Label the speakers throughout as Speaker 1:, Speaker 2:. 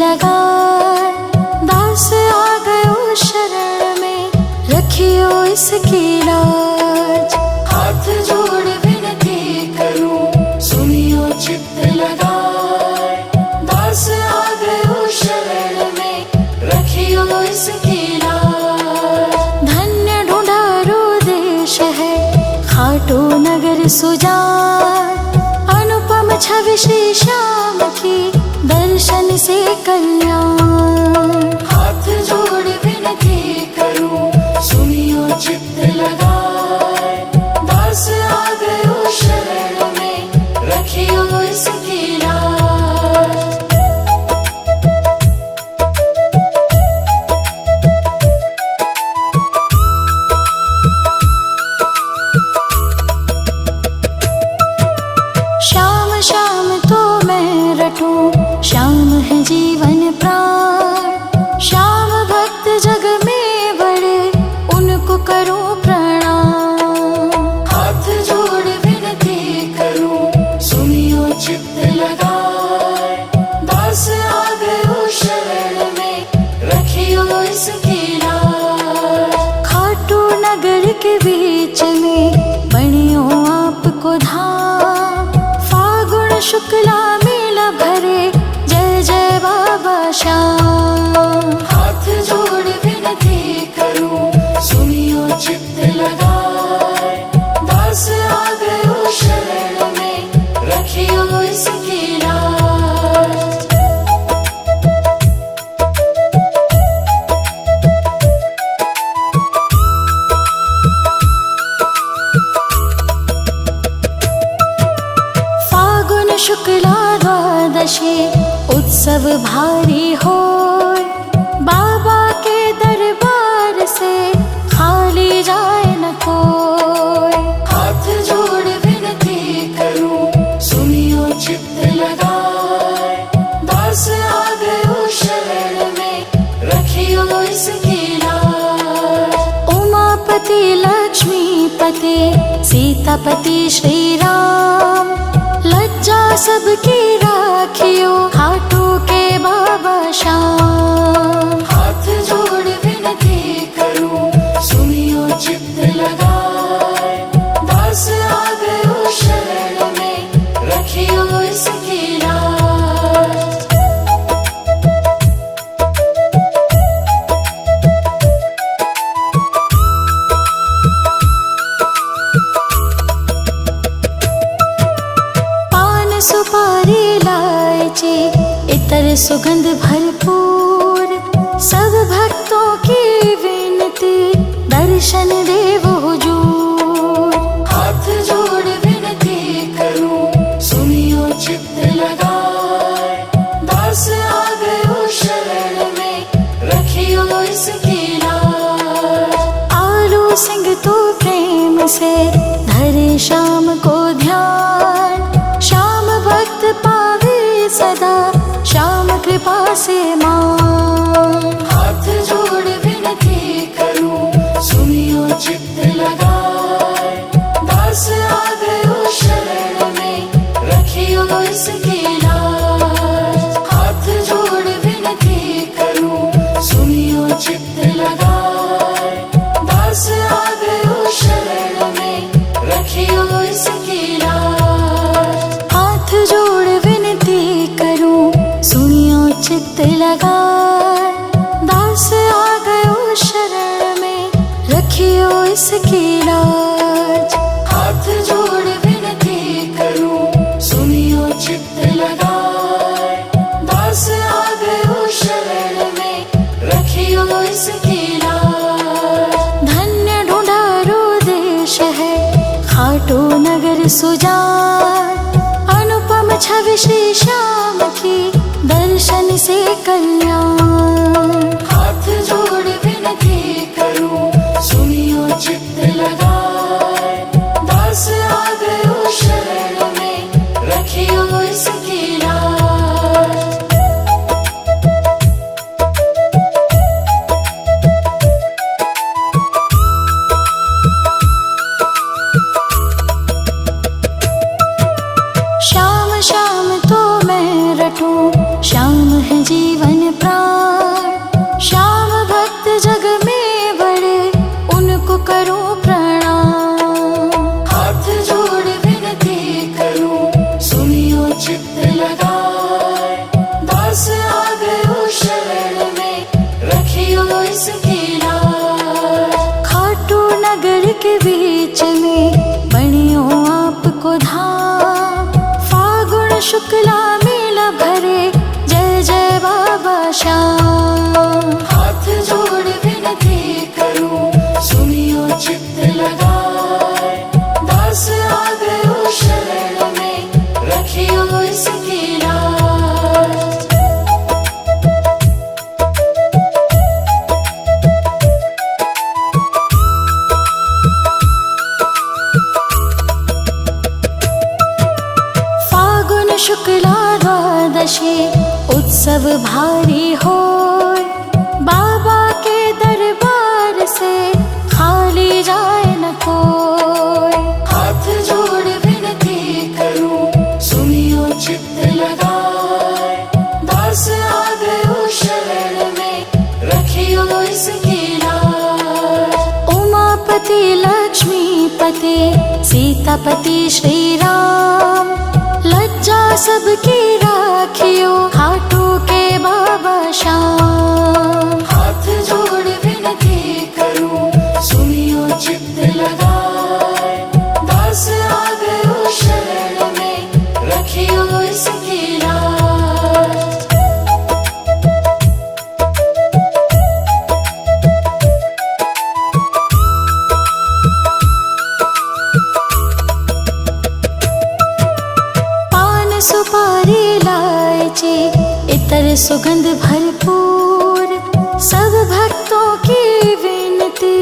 Speaker 1: लगाए। दास आ गयो शरण में, रखियो इसकी लाज। हाथ जोड़ विनती करूं, सुनियो चित्त लगाए। दास आ गयो शरण में, रखियो इसकी लाज। धन्य ढूंढारो देश है, खाटू नगर सुजान। अनुपम छवि श्री श्याम की, दर्शन से कल्याण। हाथ जोड़ विनती करूं, सुनियो चित्त लगाए। दास आ गयो शरण में, रखियो इसकी लाज। श्याम श्याम तो मैं रटूं, श्याम है जीवन प्राण। श्याम भक्त जग में बड़े, उनको करूं प्रणाम। हाथ जोड़ विनती करूं, सुनियो चित्त लगाए। दास आ गयो शरण में, रखियो इसकी लाज। खाटू नगर के बीच में, बनियो आपको धाम। फागुन शुक्ला मेला भरे, जय जय बाबा श्याम। हाथ जोड़ विनती करूं, सुनियो चित्त लगाए। दास आ गयो शरण में, रखियो इसकी लाज। फागुन शुक्ला द्वादशी, उत्सव भारी होय। बाबा के दरबार से, खाली जाए न कोई। हाथ जोड़ विनती करूं, सुनियो चित्त लगाए। दास आ गयो शरण में, रखियो इसकी लाज। उमापति लक्ष्मीपति, सीतापति श्री राम। लज्जा सबकी राखियो, खाटू के बाबा श्याम। हाथ जोड़ विनती करूं, सुनियो चित्त लगाए। दास आ गयो शरण में, रखियो इसकी लाज। सुपारी इलायची, इतर सुगंध भरपूर। सब भक्तों की विनती, दर्शन देवो हुजूर। हाथ जोड़ विनती करूं, सुनियो चित्त लगाए। दास आ गयो शरण में, रखियो इसकी लाज। आलू सिंह तो प्रेम से, धरे श्याम को ध्यान। श्याम भक्त पावे सदा, श्याम कृपा से मान। हाथ जोड़ विनती करूं, सुनियो चित्त लगाए। दास आ गयो शरण में, रखियो इसकी लाज। हाथ जोड़ विनती करूं, सुनियो चित्त लगाए। दास आ गयो शरण में, रखियो इसकी लाज। हाथ जोड़ विनती करूं, सुनियो चित्त लगाए। दास आ गयो शरण में, रखियो इसकी लाज। हाथ जोड़ विनती करूं, सुनियो चित्त लगाए। दास आ गयो शरण में, रखियो इसकी लाज। धन्य ढूंढारो देश है, खाटू नगर सुजान। अनुपम छवि श्री श्याम की, दर्शन से कल्याण। हाथ जोड़ विनती करूं, सुनियो चित्त लगाए। दास आ गयो शरण में, रखियो इसकी लाज। श्याम श्याम तो मैं रटूं, श्याम है जीवन शुक्ला मेला भरे, जय जय बाबा श्याम।
Speaker 2: हाथ जोड़ विनती करूं, सुनियो चित्त लगाए, दास आ गयो शरण में, रखियो इसकी लाज।
Speaker 1: फागुन शुक्ला द्वादशी उत्सव भारी होय, बाबा के दरबार से खाली जाए न कोय।
Speaker 2: हाथ जोड़ विनती करूं, सुनियो चित्त लगाए, दास आ गयो शरण में, रखियो इसकी लाज।
Speaker 1: उमापति लक्ष्मीपति सीतापति श्री राम, लज्जा सबकी राखियो खाटू के बाबा श्याम।
Speaker 2: हाथ जोड़ विनती करूं, सुनियो चित्त लगाए, दास आ गयो शरण में, रखियो इसकी लाज।
Speaker 1: पान सुपारी इलायची इतर सुगंध भरपूर, सब भक्तों की विनती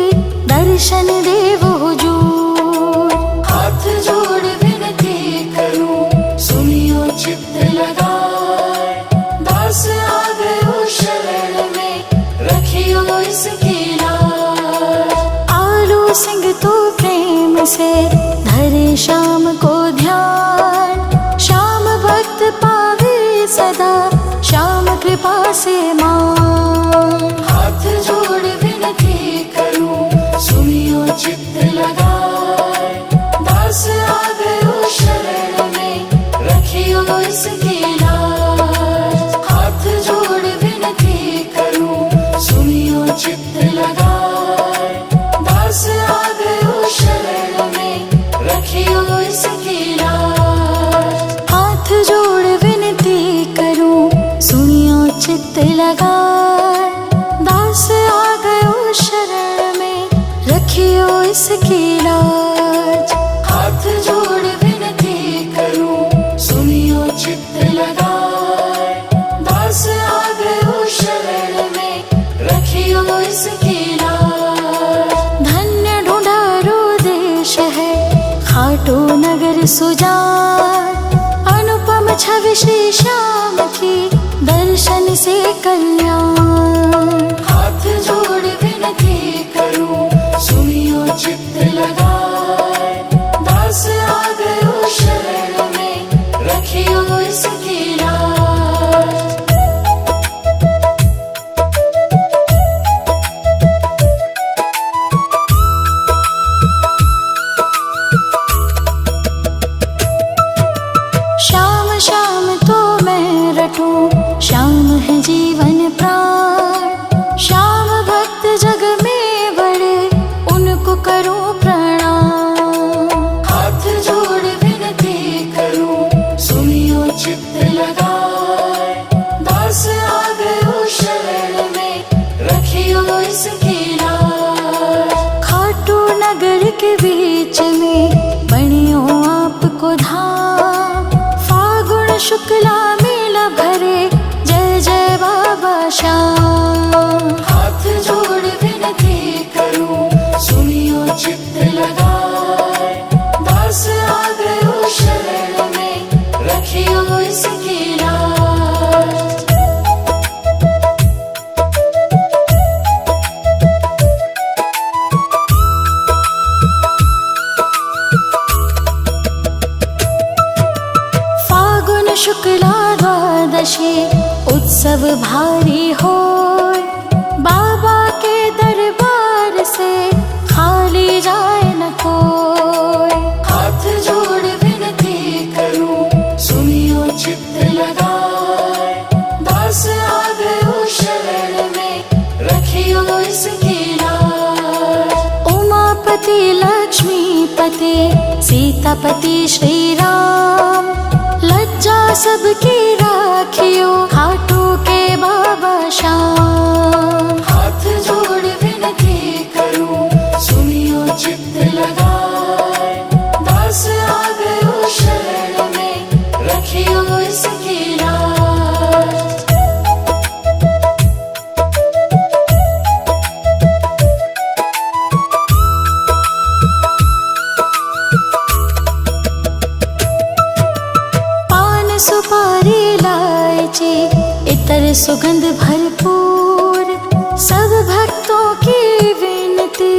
Speaker 1: दर्शन देव हुजूर।
Speaker 2: हाथ जोड़ विनती करूं, सुनियो चित्त लगाए, दास आ गयो शरण में, रखियो इसकी लाज।
Speaker 1: आलू सिंह तो प्रेम से धरे श्याम को ध्यान, श्याम भक्त पावे सदा श्याम कृपा से मान।
Speaker 2: हाथ जोड़ विनती करूं, सुनियो चित्त लगाए, दास आ गयो शरण में, रखियो इसकी लाज। हाथ जोड़ विनती करूं, सुनियो चित्त लगाए, दास आ गयो शरण में, रखियो इसकी लाज।
Speaker 1: हाथ जोड़ विनती करूं, सुनियो चित्त लगाए, दास आ गयो शरण में, रखियो इसकी लाज।
Speaker 2: हाथ जोड़ विनती करूं, सुनियो चित्त लगाए, दास आ गयो शरण में, रखियो इसकी लाज।
Speaker 1: धन्य ढूंढारो देश है खाटू नगर सुजान, अनुपम छवि श्री श्याम की दर्शन से कल्याण।
Speaker 2: हाथ जोड़ विनती करूं, सुनियो चित्त लगाए, दास आ गयो शरण में, रखियो इसकी लाज।
Speaker 1: श्याम श्याम तो मैं रटूं, श्याम है जीवन प्राण, श्याम भक्त जग में बड़े उनको करूं प्रणाम।
Speaker 2: हाथ जोड़ विनती करूं, सुनियो चित्त लगाए, दास आ गयो शरण में, रखियो इसकी लाज।
Speaker 1: खाटू नगर के बीच में बनियो आपको धाम, फागुन शुक्ला मेला भरे, जय जय बाबा श्याम।
Speaker 2: हाथ जोड़ विनती करूं, सुनियो चित्त लगाए, दास आ गयो शरण में, रखियो इसकी लाज।
Speaker 1: फागुन शुक्ला द्वादशी उत्सव भारी होय, बाबा के दरबार से खाली जाए न कोय।
Speaker 2: हाथ जोड़ विनती करूं, सुनियो चित्त लगाए, दास आ गयो शरण में, रखियो इसकी लाज।
Speaker 1: उमापति लक्ष्मीपति सीतापति श्री राम, लज्जा सबकी राखियो खाटू के बाबा श्याम।
Speaker 2: हाथ जोड़ विनती करूं सुनियो चित्त लगाए, दास आ गयो शरण में रखियो इसकी लाज।
Speaker 1: पान सुपारी इलायची इतर सुगंध भरपूर, सब भक्तों की विनती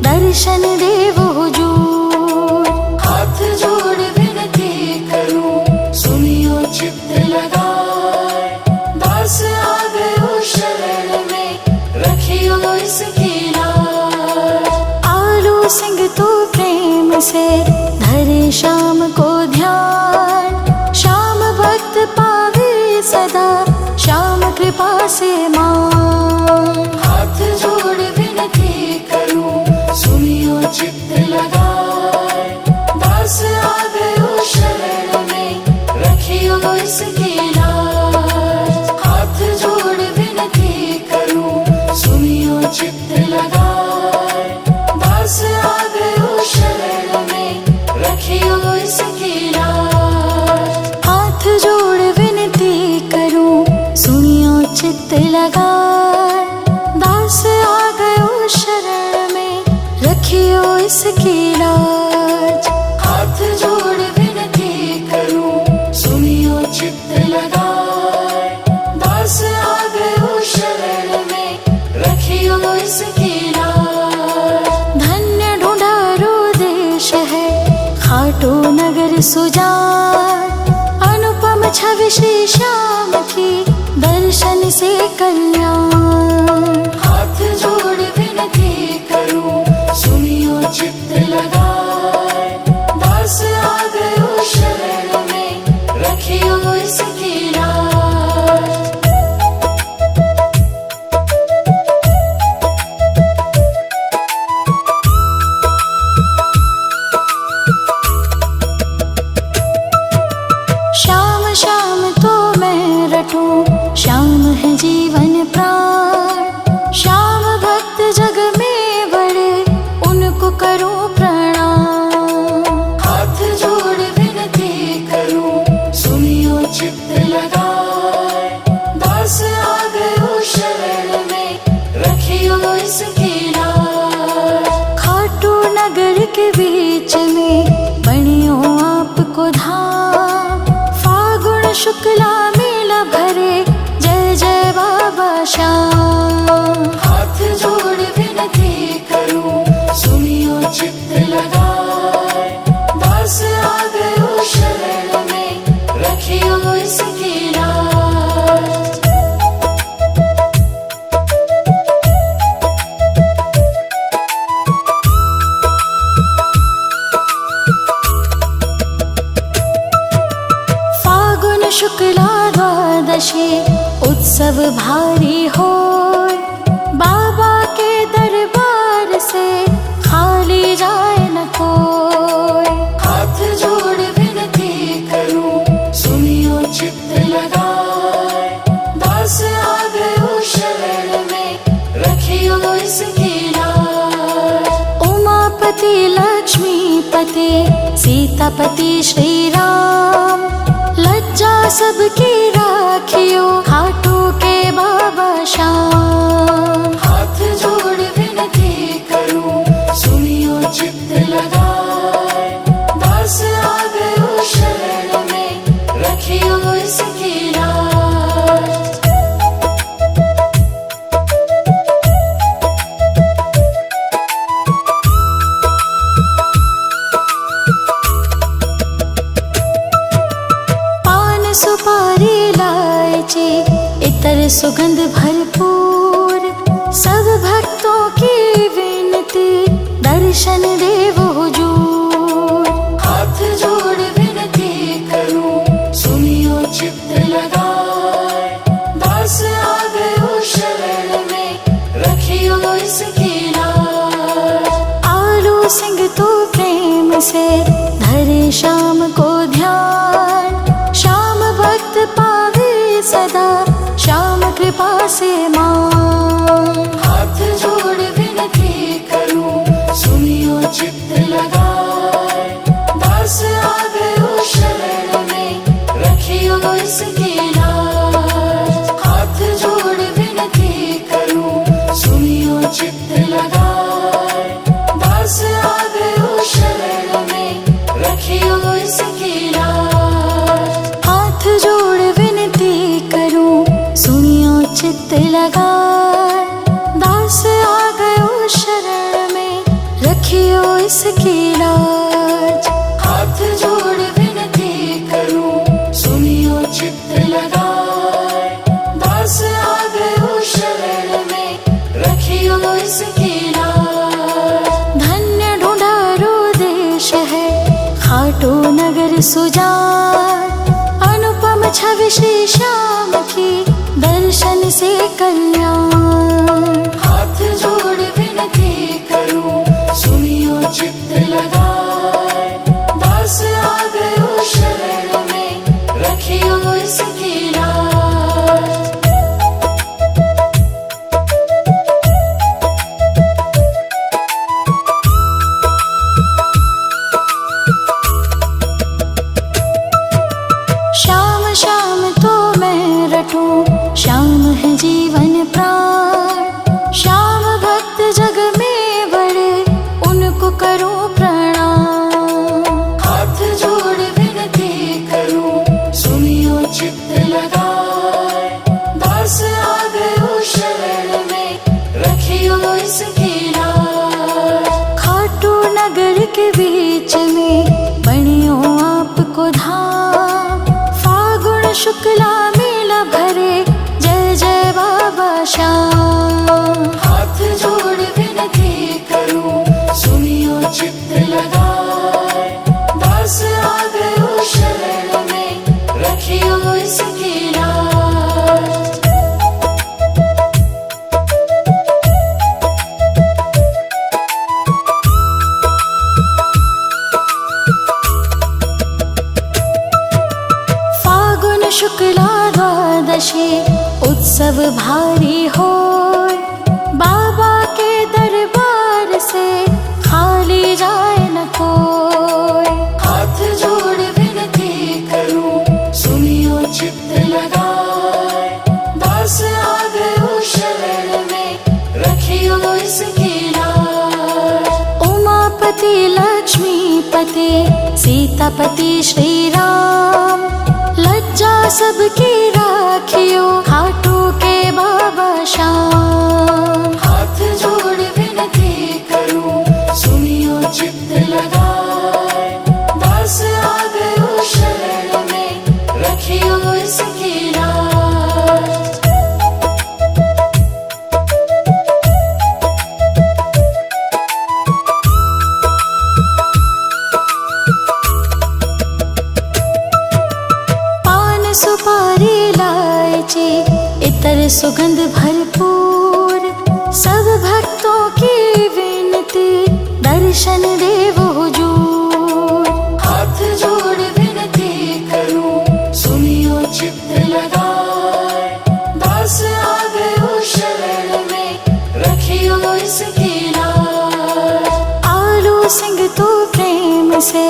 Speaker 1: दर्शन देव हुजूर।
Speaker 2: हाथ जोड़ विनती करूं सुनियो चित्त लगाए, दास आ गयो शरण में रखियो इसकी लाज।
Speaker 1: आलू सिंह तो प्रेम से धरे श्याम को ध्यान, श्याम भक्त पावे सदा श्याम कृपा से मान।
Speaker 2: हाथ जोड़ विनती करूं सुनियो चित्त लगाए, दास आ गयो शरण में रखियो इसकी लाज। हाथ जोड़ विनती करूं सुनियो चित्त लगाए, दास आ गयो शरण में रखियो इसकी लाज।
Speaker 1: हाथ जोड़ विनती करूं सुनियो चित्त लगाए, दास आ गयो शरण में रखियो इसकी लाज।
Speaker 2: हाथ जोड़ विनती करूं सुनियो चित्त लगाए, दास आ गयो शरण में रखियो इसकी लाज।
Speaker 1: धन्य ढूंढारो देश है खाटू नगर सुजान, अनुपम छवि श्री श्याम की दर्शन से कल्याण।
Speaker 2: हाथ जोड़ विनती करूं सुनियो चित्त लगाए, दास आ गयो शरण में रखियो इसकी लाज।
Speaker 1: श्याम श्याम तो मैं रटूं, श्याम है जीवन प्राण, श्याम भक्त जग में बड़े उनको करूं प्रणाम।
Speaker 2: हाथ जोड़ विनती करूं सुनियो चित्त लगाए, दास आ गयो शरण में रखियो इसकी लाज।
Speaker 1: खाटू नगर के बीच में बनियो आपको धाम, फागुन शुक्ला मेला भरे जय जय बाबा श्याम।
Speaker 2: हाथ जोड़ विनती करूं सुनियो चित्त लगाए, दास आ गयो शरण में रखियो इसकी लाज।
Speaker 1: फागुन शुक्ला द्वादशी उत्सव भारी होय, बाबा के दरबार से खाली जाए न कोय।
Speaker 2: हाथ जोड़ विनती करूं सुनियो चित्त लगाए, दास आ गयो शरण में रखियो इसकी लाज।
Speaker 1: उमापति लक्ष्मीपति सीतापति श्री राम, लज्जा सबकी राखियो खाटू के बाबा श्याम।
Speaker 2: हाथ जोड़ विनती करूं सुनियो चित्त लगाए, दास आ गयो शरण में रखियो इसकी लाज।
Speaker 1: पान सुपारी इलायची इतर सुगंध भरपूर, सब भक्तों की विनती दर्शन देव हुजूर।
Speaker 2: हाथ जोड़ विनती करूं सुनियो चित्त लगाए, दास आ गयो शरण में रखियो इसकी लाज।
Speaker 1: आलू सिंह तो प्रेम से धरे श्याम को ध्यान, श्याम सदा श्याम कृपा से मान।
Speaker 2: हाथ जोड़ विनती करूं सुनियो चित्त लगाए, दास आ गयो शरण में रखियो इसकी लाज। हाथ जोड़ विनती करूं सुनियो चित्त लगाए, दास आ गयो शरण में रखियो इसकी लाज।
Speaker 1: हाथ जोड़ विनती करूं सुनियो चित्त लगाए, दास आ गयो शरण में रखियो इसकी लाज।
Speaker 2: हाथ जोड़ विनती करूं सुनियो चित्त लगाए, दास आ गयो शरण में रखियो इसकी लाज।
Speaker 1: धन्य ढूंढारो देश है खाटू नगर सुजान, अनुपम छवि श्री श्याम की दर्शन से कल्याण।
Speaker 2: हाथ जोड़ विनती करूं सुनियो चित्त लगाए, दास आ गयो शरण में रखियो इसकी लाज।
Speaker 1: श्याम श्याम तो मैं रटूं, श्याम है जीवन प्राण। श्याम भक्त जग में बड़े उनको करूं प्रणाम।
Speaker 2: हाथ जोड़ विनती करूं सुनियो चित्त लगाए, दास आ गयो शरण में रखियो इसकी लाज।
Speaker 1: खाटू नगर के बीच में बनियो आपको धाम, फागुन शुक्ला मेला भरे जय जय बाबा श्याम।
Speaker 2: हाथ जोड़ विनती करूं सुनियो चित्त लगाए, दास आ गयो शरण में रखियो इसकी लाज।
Speaker 1: फागुन शुक्ला द्वादशी उत्सव भारी होय, बाबा के दरबार से खाली जाए न कोय।
Speaker 2: हाथ जोड़ विनती करूं सुनियो चित्त लगाए, दास आ गयो शरण में रखियो इसकी लाज।
Speaker 1: उमापति लक्ष्मीपति सीतापति श्री राम, लज्जा सबकी राखियो खाटू के बाबा श्याम।
Speaker 2: हाथ जोड़ विनती करूं सुनियो चित्त लगाए, दास आ गयो शरण में रखियो इसकी लाज।
Speaker 1: पान सुपारी इलायची इतर सुगंध भरपूर, सब भक्तों की विनती दर्शन देव हुजूर।
Speaker 2: हाथ जोड़ विनती करूं सुनियो चित्त लगाए, दास आ गयो शरण में रखियो इसकी लाज।
Speaker 1: आलू सिंह तो प्रेम से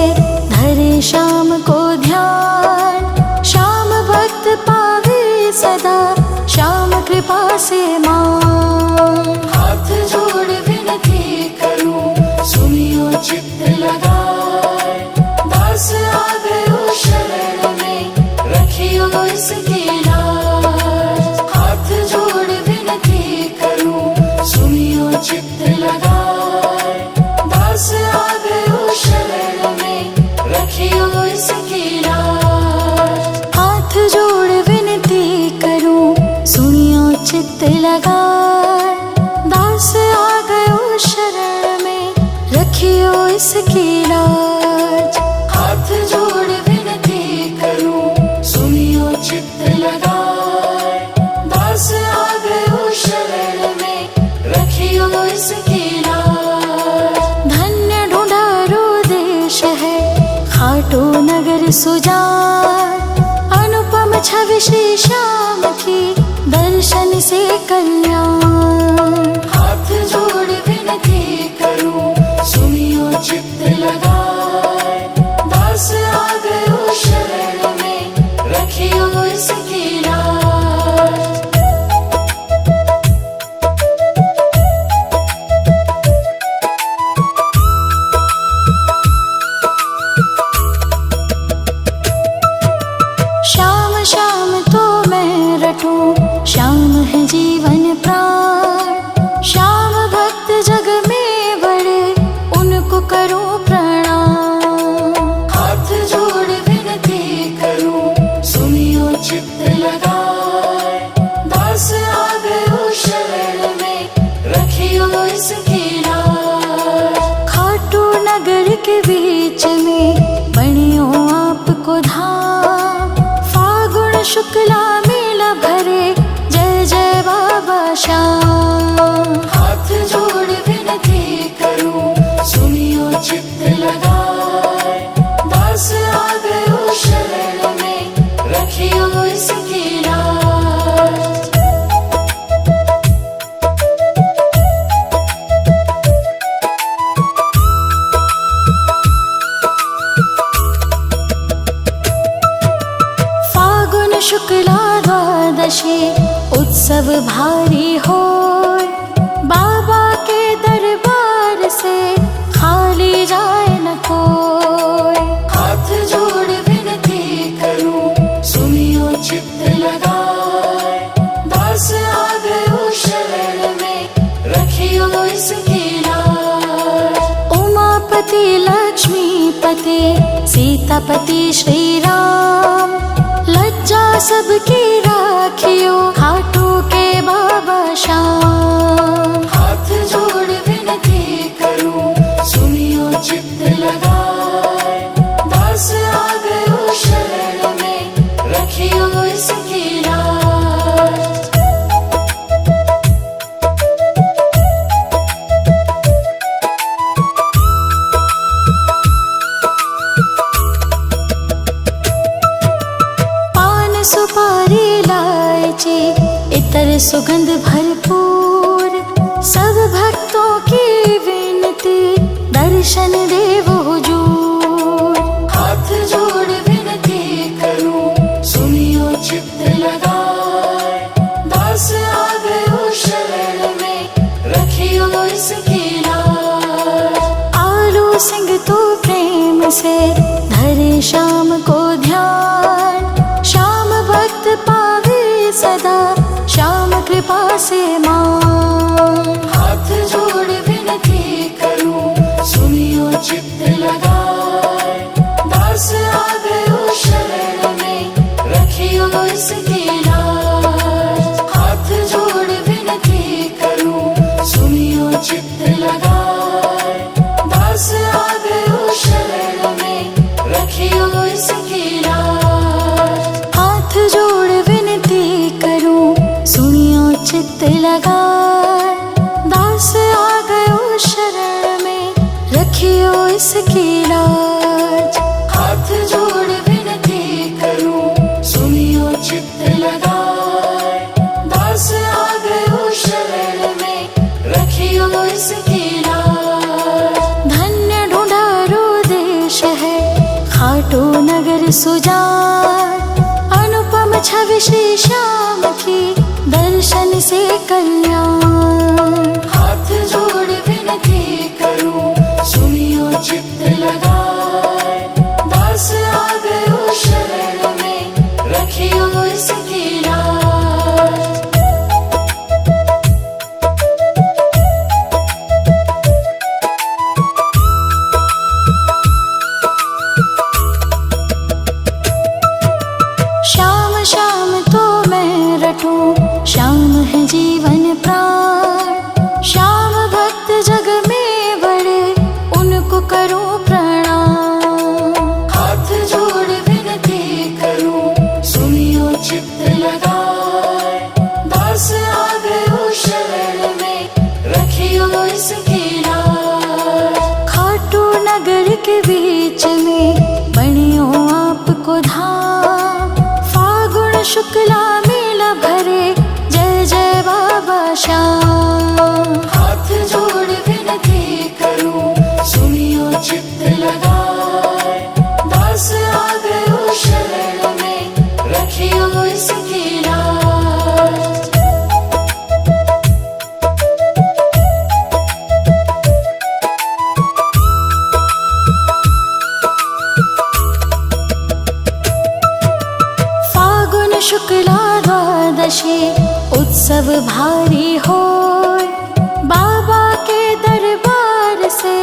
Speaker 1: धरे श्याम को ध्यान, श्याम भक्त पावे सदा श्याम कृपा से मान।
Speaker 2: हाथ जोड़ विनती करूं सुनियो चित्त लगाए, दास आ गयो शरण में रखियो इसकी लाज। हाथ जोड़ विनती करूं सुनियो चित्त लगाए, दास आ गयो शरण में रखियो इसकी लाज।
Speaker 1: हाथ जोड़ विनती करूं सुनियो चित्त लगाए, दास आ गयो शरण में रखियो इसकी लाज।
Speaker 2: हाथ जोड़ विनती करूं सुनियो चित्त लगाए, दास आ गयो शरण में रखियो इसकी लाज।
Speaker 1: धन्य ढूंढारो देश है खाटू नगर सुजान, अनुपम छवि श्री श्याम की दर्शन से कल्याण।
Speaker 2: हाथ जोड़ विनती करूं सुनियो चित्त लगाए, दास आ गयो शरण में रखियो इसकी लाज।
Speaker 1: श्याम श्याम तो मैं रटूं, श्याम है जीवन प्राण। श्याम भक्त जग में बड़े, उनको करूं प्रणाम।
Speaker 2: हाथ जोड़ विनती करूं सुनियो चित्त लगाए, दास आ गयो शरण में रखियो इसकी लाज।
Speaker 1: खाटू नगर के बीच में बनियो आपको धाम। फागुन शुक्ला मेला भरे, जय जय बाबा श्याम।
Speaker 2: हाथ जोड़ विनती करूं सुनियो चित्त लगाए, दास आ गयो शरण में रखियो इसकी लाज।
Speaker 1: फागुन शुक्ला द्वादशी उत्सव भारी होय। बाबा के दरबार से खाली जाए न कोई।
Speaker 2: हाथ जोड़ विनती करूं सुनियो चित्त लगाए, दास आ गयो शरण में रखियो इसकी लाज।
Speaker 1: उमापति लक्ष्मीपति सीतापति श्री राम, लज्जा सबकी राखियो खाटू के बाबा श्याम।
Speaker 2: हाथ जोड़ विनती करूं सुनियो चित्त लगाए, दास आ गयो शरण में रखियो इसकी लाज।
Speaker 1: पान सुपारी इलायची इतर सुगंध भरपूर, सब भक्तों की विनती दर्शन देव हुजूर।
Speaker 2: हाथ जोड़ विनती करूं सुनियो चित्त लगाए, दास आ गयो शरण में रखियो इसकी लाज।
Speaker 1: आलू सिंह तो प्रेम से धरे श्याम को ध्यान। श्याम भक्त पावे सदा श्याम कृपा से मान।
Speaker 2: हाथ जोड़ विनती करूं सुनियो चित्त लगाए, दास आ गयो शरण में रखियो इसकी लाज। हाथ जोड़ विनती करूं सुनियो चित्त लगाए, दास आ गयो शरण में रखियो इसकी लाज।
Speaker 1: हाथ जोड़ विनती करूं सुनियो चित्त लगाए, दास आ गयो शरण में रखियो इसकी लाज।
Speaker 2: हाथ जोड़ विनती करूं सुनियो चित्त लगाए, दास आ गयो शरण में रखियो इसकी लाज।
Speaker 1: धन्य ढूंढारो देश है खाटू नगर सुजान। अनुपम छवि श्री श्याम की दर्शन से कल्याण।
Speaker 2: हाथ जोड़ विनती करूं सुनियो चित्त लगाए, दास आ गयो शरण में रखियो इसकी लाज।
Speaker 1: श्याम श्याम तो मैं रटूं, श्याम है जीवन प्राण। श्याम भक्त जग में बड़े, उनको करूं प्रणाम।
Speaker 2: हाथ जोड़ विनती करूं सुनियो चित्त लगाए, दास आ गयो शरण में रखियो इसकी लाज।
Speaker 1: खाटू नगर के बीच में बनियो आपको धाम। फागुन शुक्ल शुक्ला मेला भरे, जय जय बाबा श्याम।
Speaker 2: हाथ जोड़ विनती करूं, सुनियो चित्त लगाए, दास आ गयो शरण में, रखियो इसकी लाज।
Speaker 1: फागुन शुक्ला द्वादशी उत्सव भारी होय, बाबा के दरबार से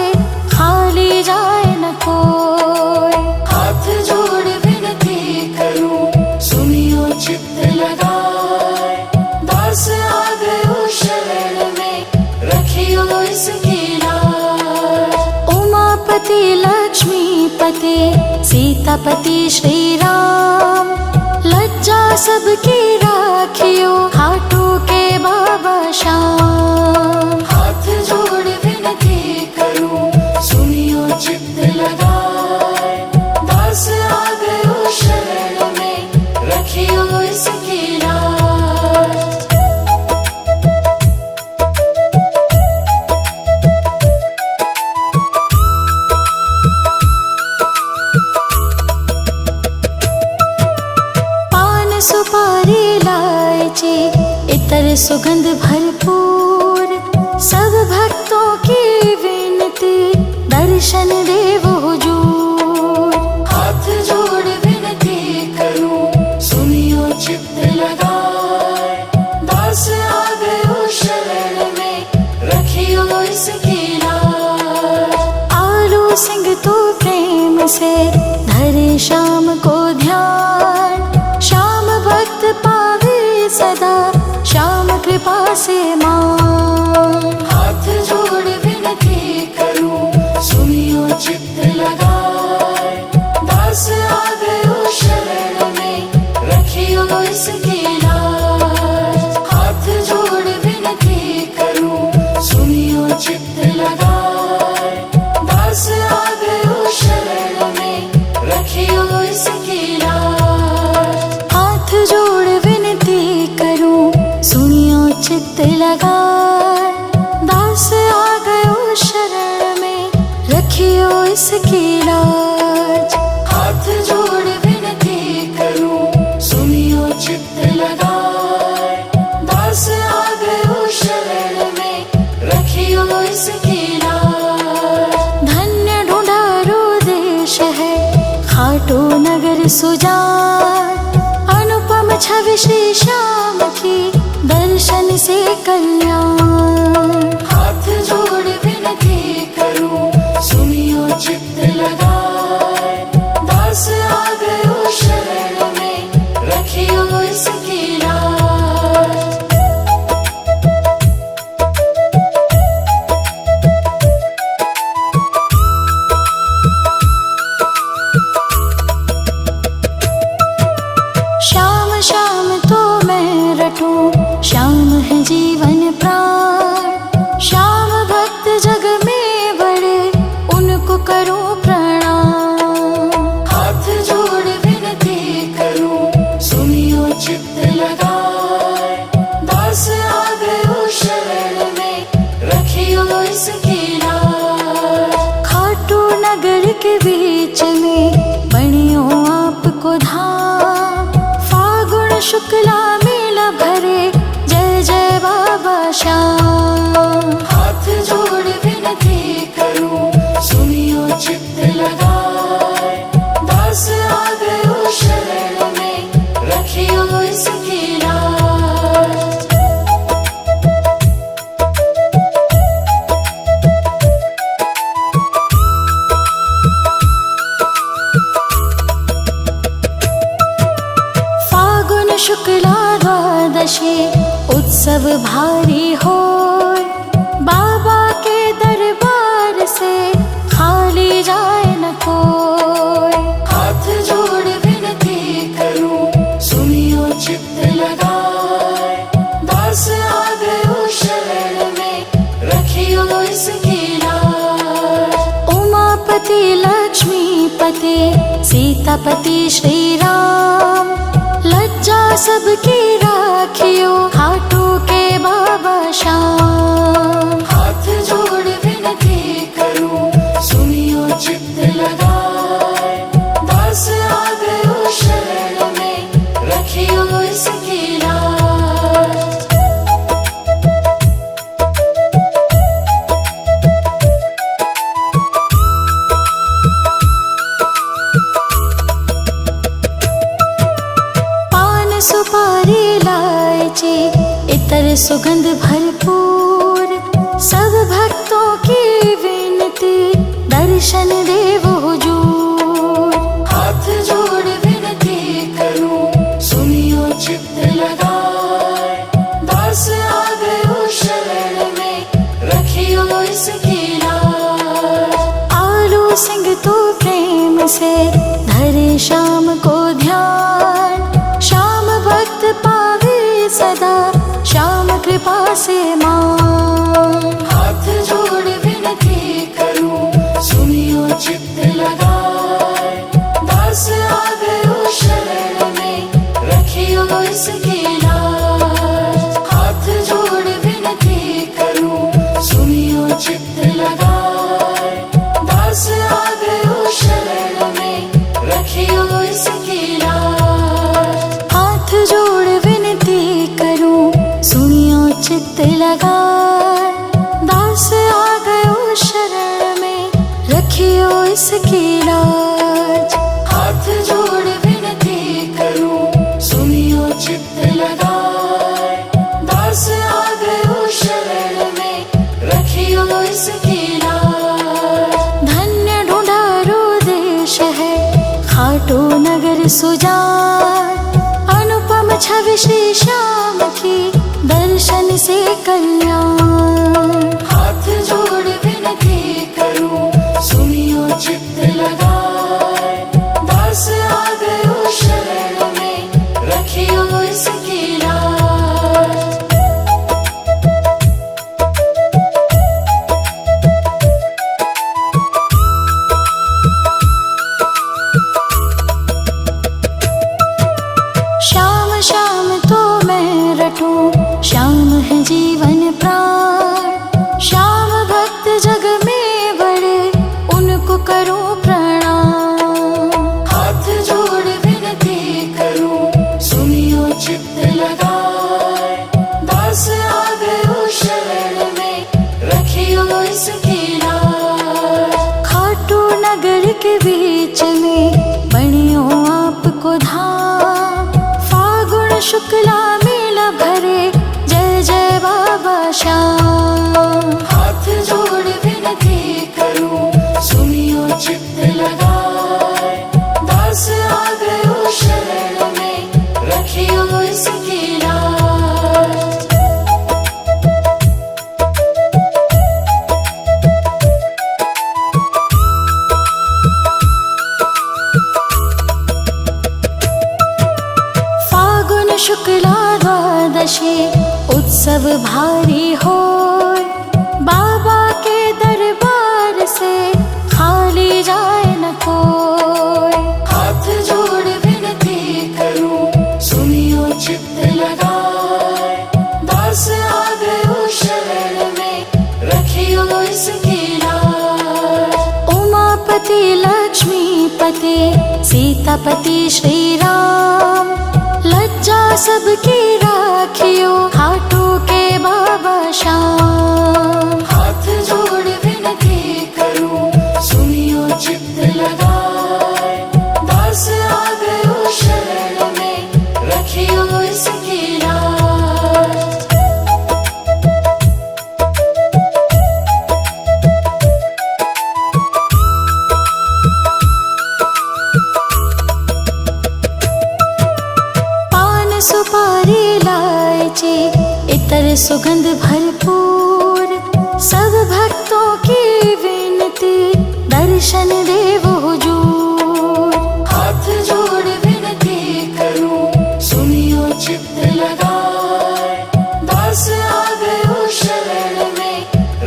Speaker 1: खाली जाए न कोय।
Speaker 2: हाथ जोड़ विनती करूं, सुनियो चित्त लगाए, दास आ गयो शरण में, रखियो इसकी लाज।
Speaker 1: उमापति लक्ष्मीपति सीतापति श्री राम, लज्जा सबकी राखियो खाटू के बाबा श्याम।
Speaker 2: हाथ जोड़ विनती करूं, सुनियो चित्त लगाए, दास आ गयो शरण में, रखियो इसकी लाज।
Speaker 1: पान सुपारी इलायची इतर सुगंध भरपूर, सब भक्तों की विनती दर्शन देव हुजूर।
Speaker 2: हाथ जोड़ विनती करूं, सुनियो चित्त लगाए, दास आ गयो शरण में, रखियो इसकी लाज।
Speaker 1: आलू सिंह तो प्रेम से धरे श्याम को ध्यान, श्याम भक्त पावे सदा श्याम कृपा से मान।
Speaker 2: हाथ जोड़ विनती करूं, सुनियो चित्त लगाए, दास आ गयो शरण में, रखियो इसकी लाज। हाथ जोड़ विनती करूं, सुनियो चित्त लगाए, दास आ गयो शरण में, रखियो इसकी लाज।
Speaker 1: हाथ जोड़ विनती करूं, सुनियो चित्त लगाए, दास आ गयो शरण में, रखियो इसकी लाज।
Speaker 2: हाथ जोड़ विनती करूं, सुनियो चित्त लगाए, दास आ गयो शरण में, रखियो इसकी लाज।
Speaker 1: धन्य ढूंढारो देश है खाटू नगर सुजान, अनुपम छवि श्री श्याम की दर्शन से कल्याण।
Speaker 2: हाथ जोड़ विनती करूं, सुनियो चित्त लगाए, दास आ गयो शरण में, रखियो इसकी लाज।
Speaker 1: श्याम श्याम तो मैं रटूं, श्याम है जीवन प्राण, श्याम भक्त जग में बड़े उनको करूं प्रणाम।
Speaker 2: हाथ जोड़ विनती करूं, सुनियो चित्त लगाए, दास आ गयो शरण में, रखियो इसकी लाज।
Speaker 1: खाटू नगर के बीच में बनियो आपको धाम, फागुन शुक्ला मेला भरे, जय जय बाबा श्याम।
Speaker 2: हाथ जोड़ विनती करूं, सुनियो चित्त लगाए, दास आ गयो शरण में, रखियो इसकी लाज।
Speaker 1: फागुन शुक्ला द्वादशी उत्सव भारी होय, बाबा के दरबार से खाली जाए न कोय।
Speaker 2: हाथ जोड़ विनती करूं, सुनियो चित्त लगाए, दास आ गयो शरण में, रखियो इसकी लाज।
Speaker 1: उमापति लक्ष्मीपति सीतापति श्री राम, लज्जा सबकी राखियो खाटू के बाबा श्याम।
Speaker 2: हाथ जोड़ विनती करूं सुनियो चित्त लगाए, दास आ गयो शरण में रखियो इसकी लाज।
Speaker 1: पान सुपारी इलायची इतर सुगंध भरपूर, सब भक्तों की विनती दर्शन देव हुजूर।
Speaker 2: हाथ जोड़ विनती करूं सुनियो चित्त लगाए, दास आ गयो शरण में रखियो इसकी लाज।
Speaker 1: आलू सिंह तो प्रेम से धरे श्याम को ध्यान, श्याम भक्त पावे सदा श्याम कृपा से मान।
Speaker 2: हाथ जोड़ विनती करूं सुनियो चित्त लगाए, दास आ गयो शरण में रखियो इसकी लाज। हाथ जोड़ विनती करूं सुनियो चित्त लगाए, दास आ गयो शरण में रखियो इसकी लाज।
Speaker 1: हाथ जोड़ विनती करूं सुनियो चित्त लगाए, दास आ गयो शरण में रखियो इसकी लाज।
Speaker 2: हाथ जोड़ विनती करूं सुनियो चित्त लगाए, दास आ गयो शरण में रखियो इसकी लाज।
Speaker 1: धन्य ढूंढारो देश है खाटू नगर सुजान, अनुपम छवि श्री श्याम की दर्शन से कल्याण।
Speaker 2: हाथ जोड़ विनती करूं सुनियो चित्त लगाए, दास आ गयो शरण में रखियो इसकी लाज।
Speaker 1: श्याम श्याम तो मैं रटूं, श्याम है जीवन प्राण, श्याम भक्त जग में बड़े उनको करूं प्रणाम।
Speaker 2: हाथ जोड़ विनती करूं सुनियो चित्त लगाए, दास आ गयो शरण में रखियो इसकी लाज।
Speaker 1: खाटू नगर के बीच में बनियो आपको धाम, फागुन शुक्ला मेला भरे जय जय बाबा श्याम।
Speaker 2: हाथ जोड़ विनती करूं सुनियो चित्त लगाए, दास आ गयो शरण में रखियो इसकी लाज।
Speaker 1: फागुन शुक्ला द्वादशी उत्सव भारी होय, बाबा के दरबार से खाली जाए न कोय।
Speaker 2: हाथ जोड़ विनती करूं सुनियो चित्त लगाए, दास आ गयो शरण में रखियो इसकी लाज।
Speaker 1: उमापति लक्ष्मीपति सीतापति श्री राम, लज्जा सबकी राखियो खाटू के बाबा श्याम।
Speaker 2: हाथ जोड़ विनती करूं सुनियो चित्त लगाए, दास आ गयो शरण में रखियो इसकी लाज।
Speaker 1: पान सुपारी इलायची इतर सुगंध भरपूर, सब भक्तों की विनती दर्शन देव हुजूर।
Speaker 2: हाथ जोड़ विनती करूं सुनियो चित्त लगाए, दास आ गयो शरण में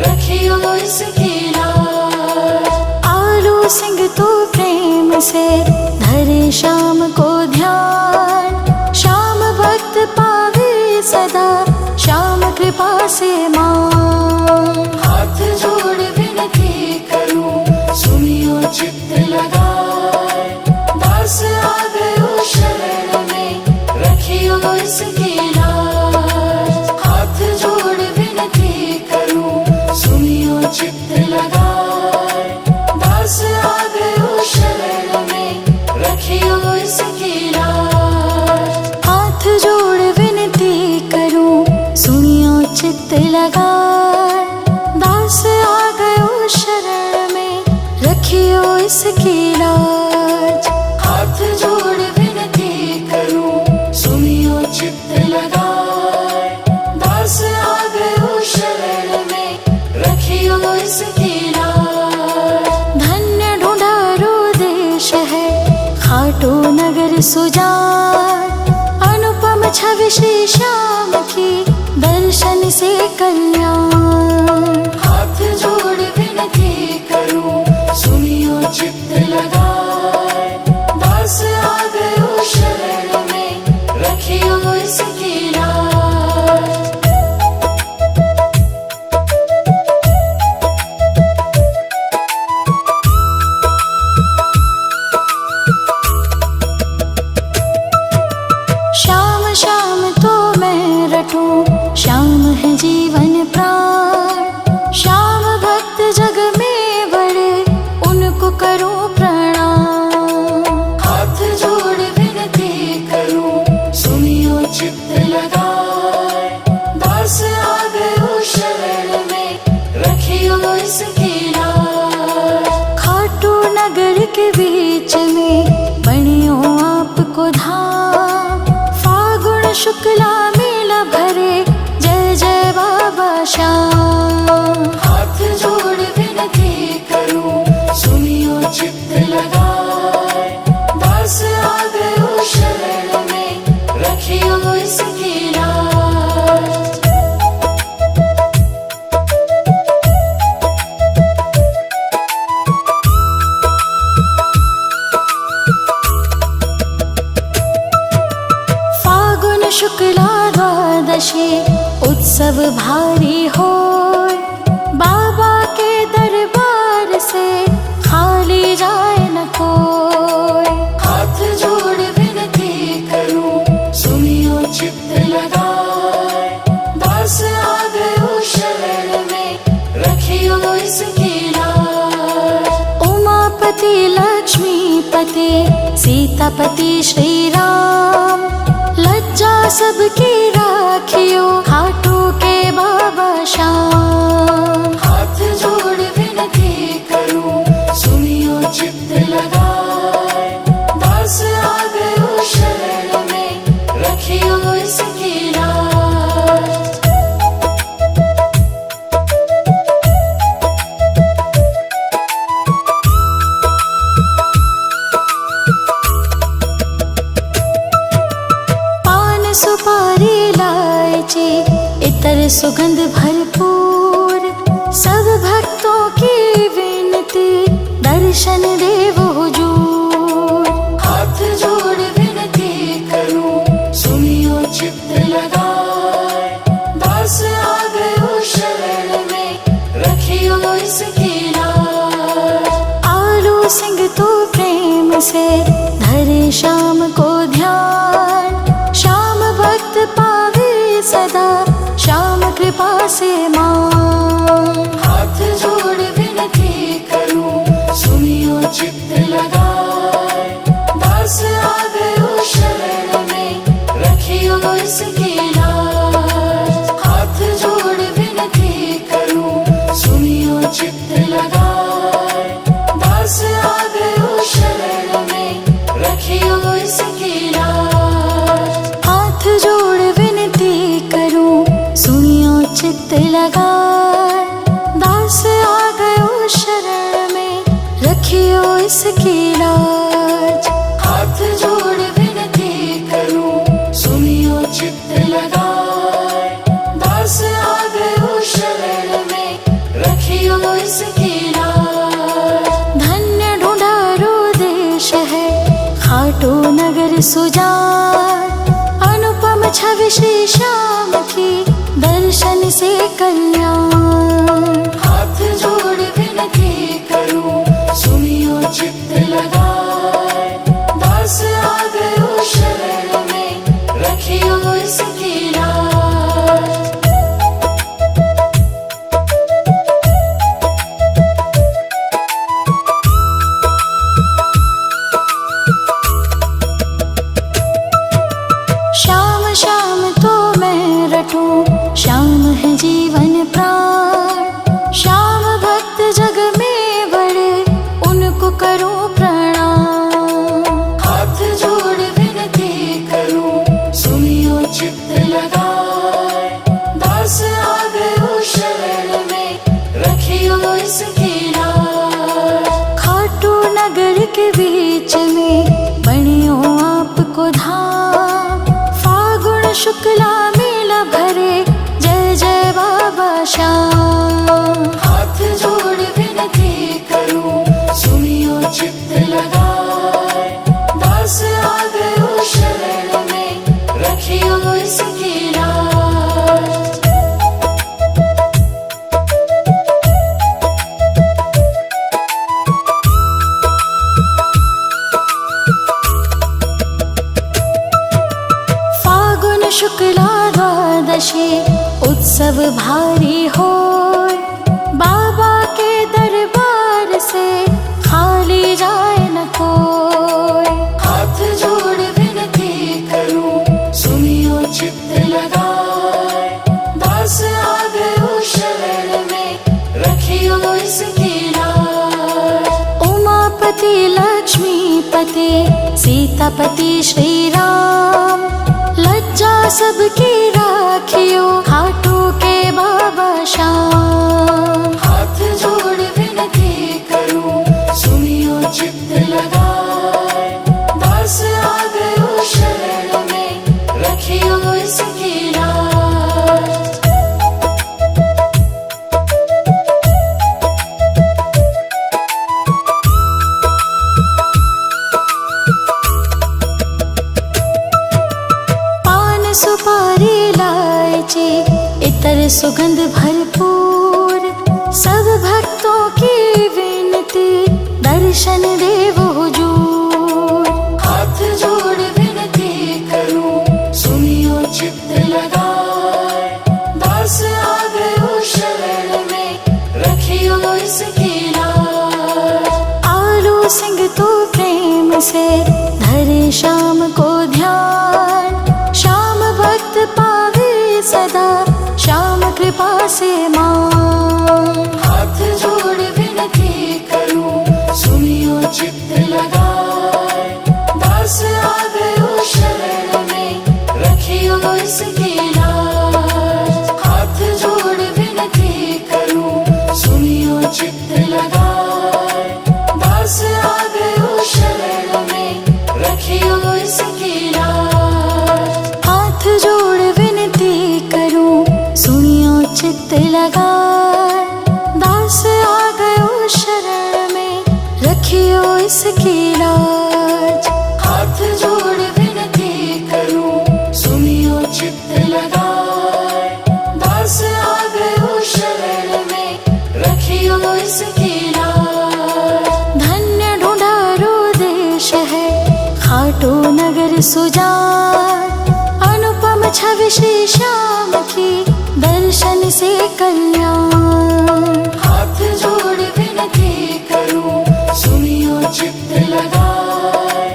Speaker 2: रखियो इसकी लाज।
Speaker 1: आलू सिंह तो प्रेम से धरे श्याम को ध्यान, श्याम से माँ।
Speaker 2: हाथ जोड़ विनती करूं, सुनियो चित्त लगाए, दास आ गयो शरण में, रखियो इसकी लाज। हाथ जोड़ विनती करूं, सुनियो चित्त लगाए, दास आ गयो शरण में, रखियो इसकी लाज।
Speaker 1: हाथ जोड़ विनती करूं, सुनियो चित्त लगाए, दास आ गयो शरण में, रखियो इसकी लाज।
Speaker 2: हाथ जोड़ विनती करूं, सुनियो चित्त लगाए, दास आ गयो शरण में, रखियो इसकी लाज।
Speaker 1: धन्य ढूंढारो देश है खाटू नगर सुजान, अनुपम छवि श्री श्याम की दर्शन से कल्याण।
Speaker 2: हाथ जोड़ विनती करूं, सुनियो चित्त लगाए, दास आ गयो शरण में, रखियो इसकी लाज।
Speaker 1: श्याम श्याम तो मैं रटूं, श्याम है जीवन प्राण, श्याम भक्त जग में बड़े उनको करूं प्रणाम।
Speaker 2: हाथ जोड़ विनती करूं, सुनियो चित्त लगाए, दास आ गयो शरण में, रखियो इसकी लाज।
Speaker 1: खाटू नगर के बीच में बनियो आपको धाम, फागुन शुक्ला मेला भरे, जय जय बाबा श्याम।
Speaker 2: हाथ जोड़ विनती करूं, सुनियो चित्त लगाए, दास आ गयो शरण में, रखियो इसकी लाज।
Speaker 1: फागुन शुक्ला द्वादशी उत्सव भारी होय, बाबा के दरबार से खाली जाए न कोय।
Speaker 2: हाथ जोड़ विनती करूं, सुनियो चित्त लगाए, दास आ गयो शरण में, रखियो इसकी लाज।
Speaker 1: उमापति लक्ष्मीपति सीतापति श्री राम, लज्जा सबकी राखियो खाटू के बाबा श्याम।
Speaker 2: हाथ जोड़ विनती करूं, सुनियो चित्त लगाए, दास आ गयो शरण में, रखियो इसकी लाज।
Speaker 1: पान सुपारी इलायची इतर सुगंध भरपूर, सब भक्तों की विनती दर्शन देव हुजूर।
Speaker 2: हाथ जोड़ विनती करूं, सुनियो चित्त लगाए, दास आ गयो शरण में, रखियो इसकी लाज।
Speaker 1: आलू सिंह तो प्रेम से धरे श्याम को ध्यान, श्याम भक्त पावे सदा श्याम कृपा से मान।
Speaker 2: हाथ जोड़ विनती करूं, सुनियो चित्त लगाए, दास आ गयो शरण में, रखियो इसकी लाज। हाथ जोड़ विनती करूं, सुनियो चित्त लगाए, दास आ गयो शरण में, रखियो इसकी लाज।
Speaker 1: हाथ जोड़ विनती करूं, सुनियो चित्त लगाए, दास आ गयो शरण में, रखियो इसकी लाज।
Speaker 2: हाथ जोड़ विनती करूं, सुनियो चित्त लगाए, दास आ गयो शरण में, रखियो इसकी लाज।
Speaker 1: धन्य ढूंढारो देश है खाटू नगर सुजान, अनुपम छवि श्री श्याम की दर्शन दर्शन से कल्याण।
Speaker 2: हाथ जोड़ विनती करूं, सुनियो चित्त लगाए, दास आ गयो शरण में, रखियो इसकी लाज।
Speaker 1: श्याम श्याम तो मैं रटूं, श्याम है जीवन प्राण। श्याम भक्त जग में बड़े, उनको करूं प्रणाम।
Speaker 2: हाथ जोड़ विनती करूं, सुनियो चित्त लगाए, दास आ गयो शरण में, रखियो इसकी लाज।
Speaker 1: खाटू नगर के बीच में बनियो आपको धाम। फागुन शुक्ला मेला भरे, जय जय बाबा श्याम।
Speaker 2: हाथ जोड़ विनती करूं, सुनियो चित्त लगाए, दास आ गयो शरण में, रखियो इसकी लाज।
Speaker 1: फागुन शुक्ला द्वादशी उत्सव भारी होय। बाबा के दरबार से खाली जाए न कोई।
Speaker 2: हाथ जोड़ विनती करूं, सुनियो चित्त लगाए, दास आ गयो शरण में, रखियो इसकी लाज।
Speaker 1: उमापति लक्ष्मीपति सीतापति श्री राम, लज्जा सबकी राखियो खाटू के बाबा श्याम।
Speaker 2: हाथ जोड़ विनती करूं, सुनियो चित्त लगाए, दास आ गयो शरण में, रखियो इसकी लाज।
Speaker 1: पान सुपारी इलायची इतर सुगंध भरपूर, सब भक्तों की विनती दर्शन देव हुजूर।
Speaker 2: हाथ जोड़ विनती करूं, सुनियो चित्त लगाए, दास आ गयो शरण में, रखियो इसकी लाज।
Speaker 1: आलू सिंह तो प्रेम से धरे श्याम को ध्यान। श्याम भक्त पावे सदा, श्याम कृपा से मान।
Speaker 2: हाथ जोड़ विनती करूं, सुनियो चित्त लगाए, दास आ गयो शरण में, रखियो इसकी लाज। हाथ जोड़ विनती करूं, सुनियो चित्त लगाए, दास आ गयो शरण में, रखियो इसकी लाज।
Speaker 1: हाथ जोड़ विनती करूं, सुनियो चित्त लगाए, दास आ गयो शरण में, रखियो इसकी लाज।
Speaker 2: हाथ जोड़ विनती करूं, सुनियो चित्त लगाए, दास आ गयो शरण में, रखियो इसकी लाज।
Speaker 1: धन्य ढूंढारो देश है खाटू नगर सुजान। अनुपम छवि श्री श्याम की दर्शन से कल्याण।
Speaker 2: हाथ जोड़ विनती करूं, सुनियो चित्त लगाए,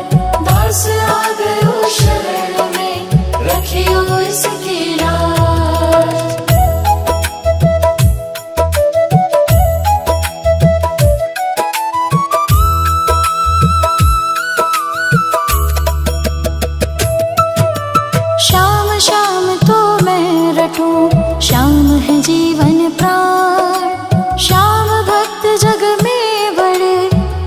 Speaker 2: दास आ गयो शरण में, रखियो इसकी लाज।
Speaker 1: श्याम श्याम तो मैं रटूं, श्याम है जीवन प्राण। श्याम भक्त जग में बड़े,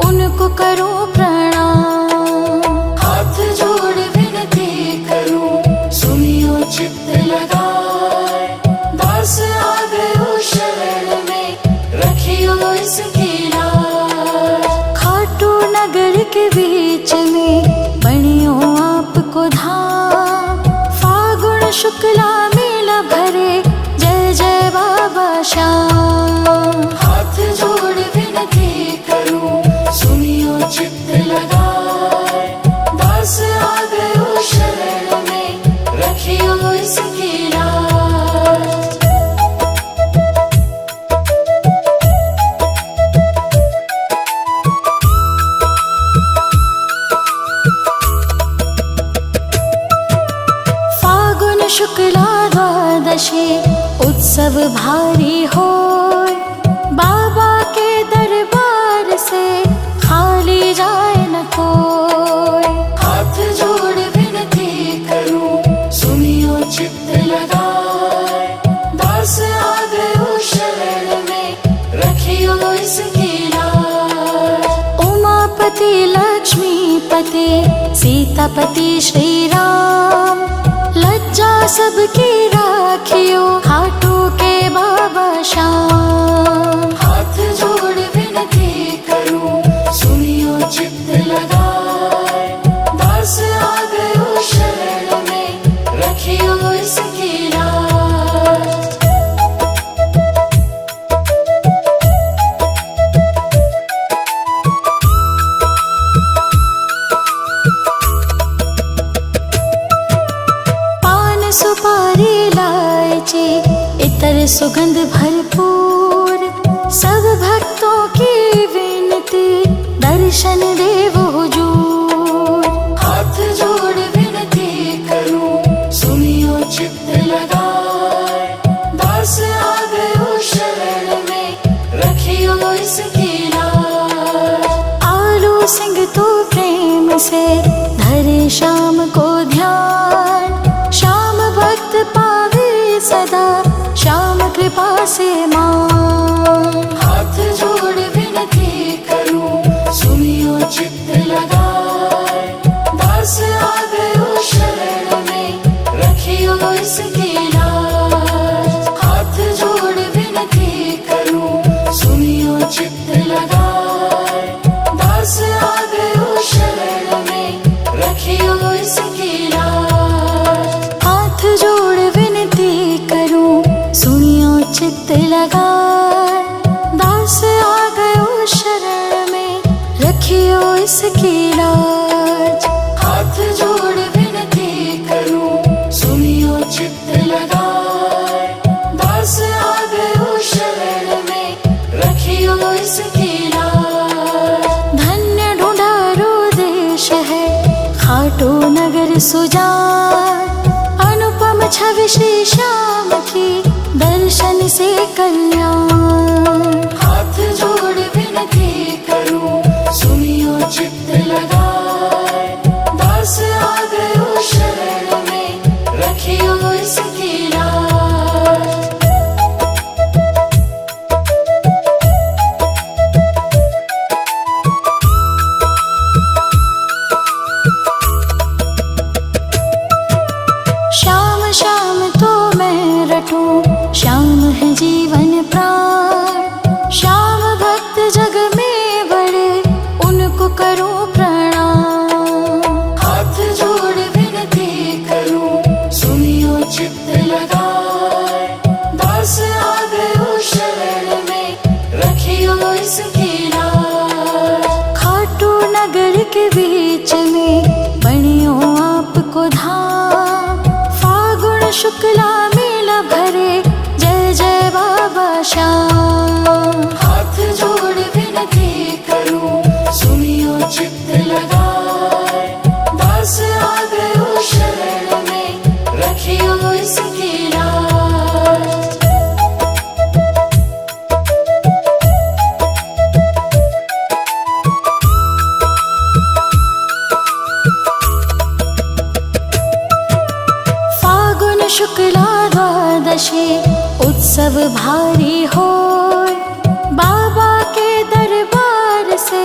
Speaker 1: उनको करूं प्रणाम।
Speaker 2: हाथ जोड़ विनती करूं, सुनियो चित्त लगाए, दास आ गयो शरण में, रखियो इसकी लाज।
Speaker 1: खाटू नगर के बीच में बनियो आपको धाम। फागुन शुक्ला मेला भरे, जय श्याम।
Speaker 2: हाथ जोड़ विनती करूं, सुनियो चित्त लगाए, दास आ गयो शरण में, रखियो इसकी लाज।
Speaker 1: फागुन शुक्ला द्वादशी उत्सव भारी होय, बाबा के दरबार से खाली जाए न कोय।
Speaker 2: हाथ जोड़ विनती करूं, सुनियो चित्त लगाए, दास आ गयो शरण में, रखियो इसकी लाज।
Speaker 1: उमापति लक्ष्मीपति सीतापति श्री राम, लज्जा सबकी राखियो खाटू के बाबा श्याम।
Speaker 2: हाथ जोड़ विनती करूं, सुनियो चित्त लगाए, दास आ गयो शरण में, रखियो इसकी लाज।
Speaker 1: पान सुपारी इलायची इतर सुगंध भरपूर, सब भक्तों की विनती दर्शन देव हुजूर।
Speaker 2: हाथ जोड़ विनती करूं, सुनियो चित्त लगाए, दास आ गयो शरण में, रखियो इसकी लाज।
Speaker 1: आलू सिंह तो प्रेम से धरे श्याम को ध्यान, श्याम भक्त पावे सदा श्याम कृपा से मान।
Speaker 2: हाथ जोड़ विनती करूं, सुनियो चित्त लगाए, दास आ गयो शरण में, रखियो इसकी लाज। हाथ जोड़ विनती करूं, सुनियो चित्त लगाए, दास आ गयो शरण में, रखियो इसकी लाज।
Speaker 1: हाथ जोड़ विनती करूं, सुनियो चित्त लगाए, दास आ गयो शरण में, रखियो इसकी लाज।
Speaker 2: हाथ जोड़ विनती करूं, सुनियो चित्त लगाए, दास आ गयो शरण में, रखियो इसकी लाज।
Speaker 1: धन्य ढूंढारो देश है खाटू नगर सुजान, अनुपम छवि श्री श्याम की दर्शन से कल्याण।
Speaker 2: हाथ जोड़ विनती करूं, सुनियो चित्त लगाए, दास आ गयो शरण में, रखियो इसकी लाज।
Speaker 1: श्याम श्याम तो मैं रटूं, श्याम है जीवन प्राण, श्याम भक्त जग में बड़े उनको करूं प्रणाम।
Speaker 2: हाथ जोड़ विनती करूं, सुनियो चित्त लगाए, दास आ गयो शरण में, रखियो इसकी लाज।
Speaker 1: खाटू नगर के बीच में बनियो आपको धाम, फागुन शुक्ला मेला भरे जय जय बाबा श्याम।
Speaker 2: हाथ जोड़ विनती करूं, सुनियो चित्त लगाए, दास आ गयो शरण में, रखियो इसकी लाज।
Speaker 1: फागुन शुक्ला द्वादशी उत्सव भारी होय, बाबा के दरबार से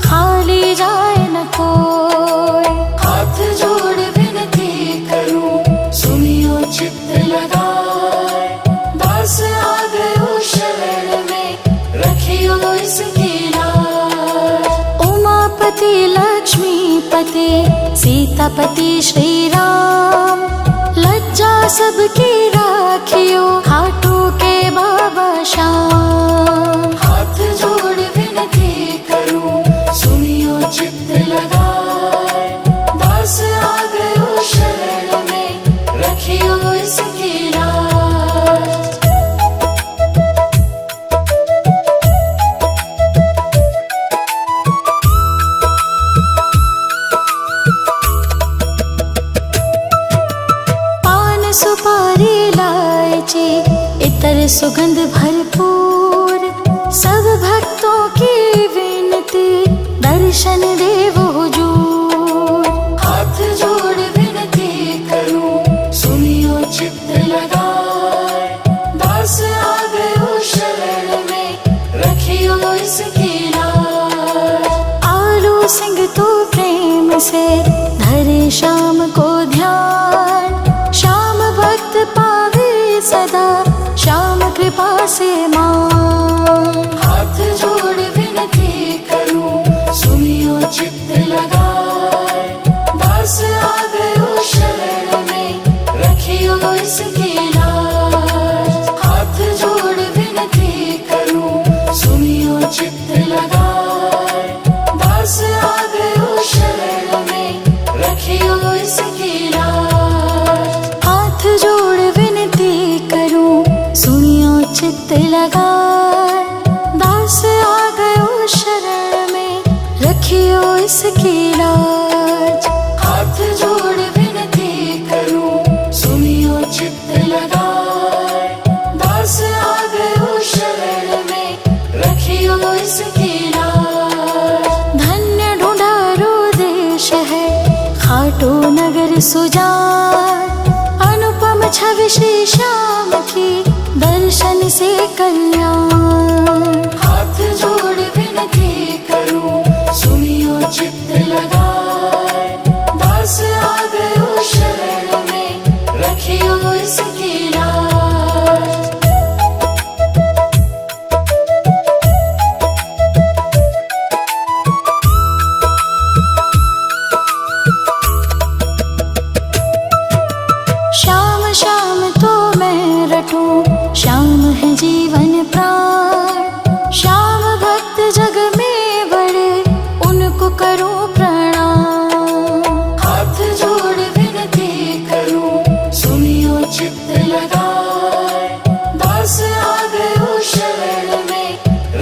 Speaker 1: खाली जाए न कोय।
Speaker 2: हाथ जोड़ विनती करूं, सुनियो चित्त लगाए, दास आ गयो शरण में, रखियो इसकी लाज।
Speaker 1: उमापति लक्ष्मीपति सीतापति श्री राम, लज्जा सबकी राखियो खाटू के बाबा सुपारी इलायची इतर सुगंध भरपूर, सब भक्तों की विनती दर्शन देव हुजूर।
Speaker 2: हाथ जोड़ विनती करूं सुनियो चित्त लगाए, दास आ गयो शरण में रखियो इसकी लाज।
Speaker 1: आलू सिंह तो प्रेम से धरे श्याम को ध्यान, श्याम भक्त पावे सदा श्याम कृपा से मान।
Speaker 2: हाथ जोड़ विनती करूं सुनियो चित्त लगाए, दास आ गयो शरण में रखियो इसकी लाज। हाथ जोड़ विनती करूं सुनियो चित्त लगाए, दास आ गयो शरण में रखियो इसकी लाज।
Speaker 1: हाथ जोड़ विनती करूं सुनियो चित्त लगाए, दास आ गयो शरण में रखियो इसकी लाज।
Speaker 2: हाथ जोड़ विनती करूं सुनियो चित्त लगाए, दास आ गयो शरण में रखियो इसकी लाज।
Speaker 1: धन्य ढूंढारो देश है खाटू नगर सुजान, अनुपम छवि श्री श्याम की दर्शन से कल्याण।
Speaker 2: हाथ जोड़ विनती करूं सुनियो चित्त लगाए, दास आ गयो शरण में रखियो इसकी लाज।
Speaker 1: श्याम श्याम तो मैं रटूं, श्याम है जीवन प्राण, श्याम भक्त जग में बड़े उनको करूं प्रणाम।
Speaker 2: हाथ जोड़ विनती करूं सुनियो चित्त लगाए, दास आ गयो शरण में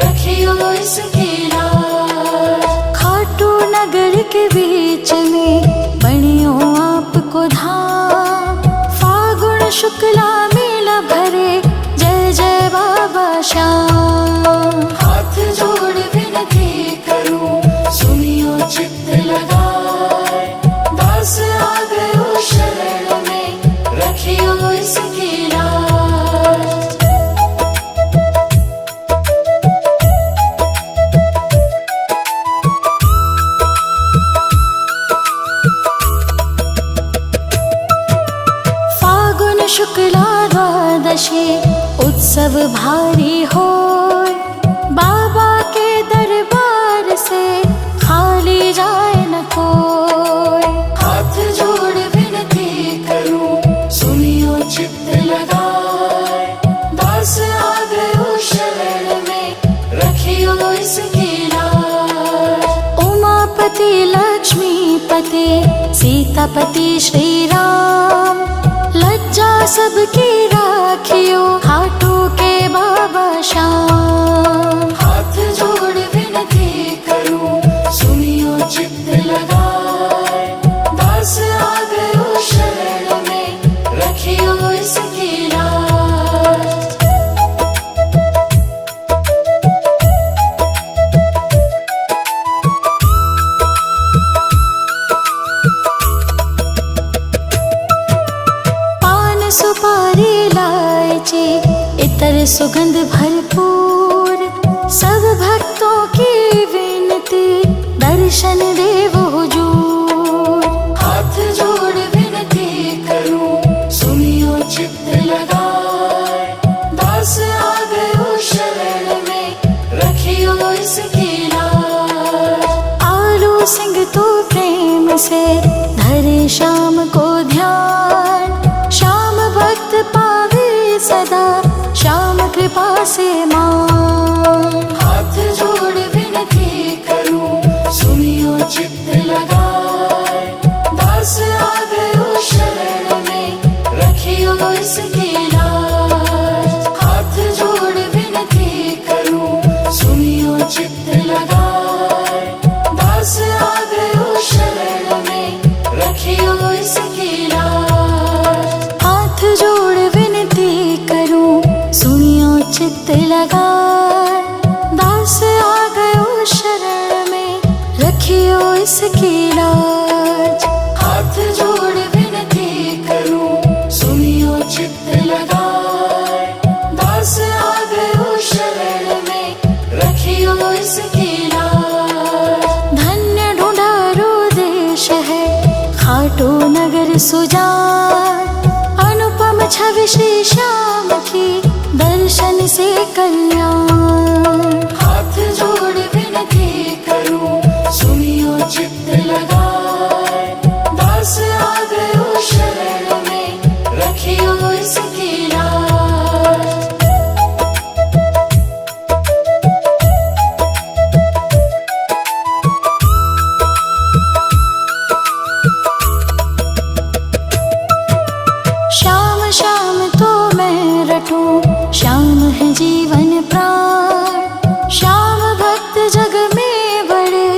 Speaker 2: रखियो इसकी लाज।
Speaker 1: खाटू नगर के बीच में बनियो आपको धाम, फागुन शुक्ला मेला भरे जय जय बाबा श्याम।
Speaker 2: हाथ जोड़ विनती करूं सुनियो चित्त लगाए, दास आ गयो शरण में रखियो इसकी लाज।
Speaker 1: फागुन शुक्ला द्वादशी उत्सव भारी होय, बाबा के दरबार से खाली जाए न कोय।
Speaker 2: हाथ जोड़ विनती करूं सुनियो चित्त लगाए, दास आ गयो शरण में रखियो इसकी लाज।
Speaker 1: उमापति लक्ष्मीपति सीतापति श्री राम, लज्जा सबकी राखियो खाटू के बाबा श्याम।
Speaker 2: हाथ जोड़ विनती करूं सुनियो चित्त लगाए, दास आ गयो शरण में रखियो इसकी लाज।
Speaker 1: पान सुपारी इलायची इतर सुगंध भरपूर, सब भक्तों की विनती दर्शन देव हुजूर।
Speaker 2: हाथ जोड़ विनती करूं सुनियो चित्त लगाए, दास आ गयो शरण में रखियो इसकी लाज।
Speaker 1: आलू सिंह तो प्रेम से धरे श्याम को ध्यान, श्याम भक्त पावे सदा श्याम कृपा से मान।
Speaker 2: हाथ जोड़ विनती करूं सुनियो चित्त लगाए, दास आ गयो शरण में रखियो इसकी लाज। हाथ जोड़ विनती करूं सुनियो चित्त लगाए, दास आ गयो शरण में रखियो इसकी लाज।
Speaker 1: हाथ जो चित्त लगाए, दास आ गयो शरण में, रखियो इसकी लाज।
Speaker 2: हाथ जोड़ विनती करूं, सुनियो चित्त लगाए, दास आ गयो शरण में, रखियो इसकी लाज।
Speaker 1: धन्य ढूंढारो देश है, खाटू नगर सुजान, अनुपम छवि श्री श्याम की, दर्शन से कल्याण।
Speaker 2: हाथ जोड़ विनती करूं, सुनियो चित्त लगाए, दास आ गयो शरण में, रखियो इसकी लाज।
Speaker 1: श्याम श्याम तो मैं रटूं, श्याम है जीवन प्राण, श्याम भक्त जग में बड़े,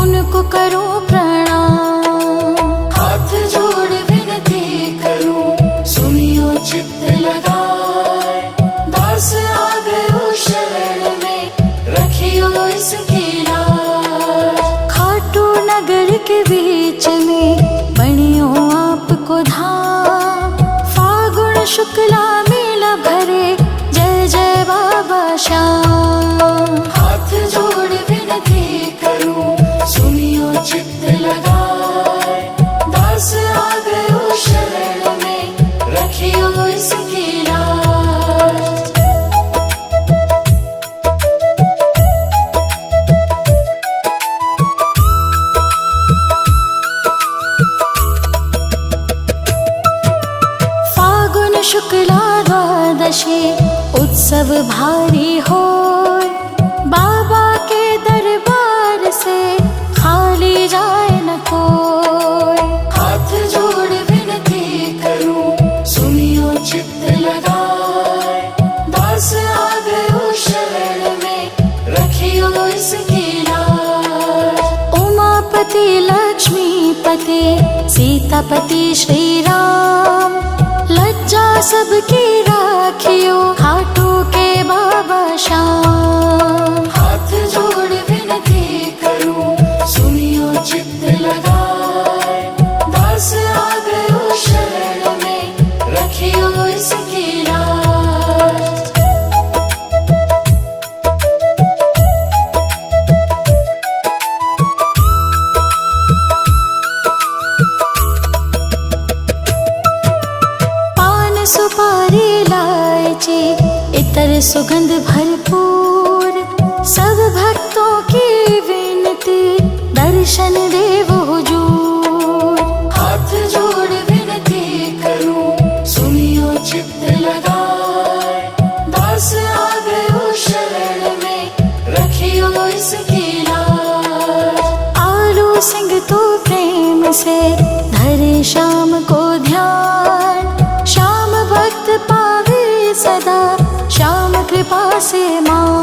Speaker 1: उनको करूं प्रणाम।
Speaker 2: हाथ जोड़ विनती करूं, सुनियो चित्त लगाए, दास आ गयो शरण में, रखियो इसकी लाज।
Speaker 1: खाटू नगर के बीच में बनियो आपको धाम, फागुन शुक्ला मेला भरे, जय जय बाबा श्याम।
Speaker 2: हाथ जोड़ विनती करूं, सुनियो चित्त लगाए, दास आ गयो शरण में, रखियो इसकी लाज।
Speaker 1: फागुन शुक्ला द्वादशी उत्सव भारी होय, बाबा के दरबार से खाली जाए न कोय।
Speaker 2: हाथ जोड़ विनती करूं, सुनियो चित्त लगाए, दास आ गयो शरण में, रखियो इसकी लाज।
Speaker 1: उमापति लक्ष्मीपति सीतापति श्री राम, लज्जा सबकी राखियो, खाटू के बाबा श्याम।
Speaker 2: हाथ जोड़ विनती करूं, सुनियो चित्त लगाए, दास आ गयो शरण में, रखियो इसकी लाज।
Speaker 1: पान सुपारी इलायची इतर सुगंध भरपूर, सब भक्तों की विनती, दर्शन देव हुजूर।
Speaker 2: हाथ जोड़ विनती करूं, सुनियो चित्त लगाए, दास आ गयो शरण में, रखियो इसकी लाज।
Speaker 1: आलू सिंह तो प्रेम से धरे श्याम को ध्यान, श्याम भक्त पावे सदा, श्याम कृपा से मान।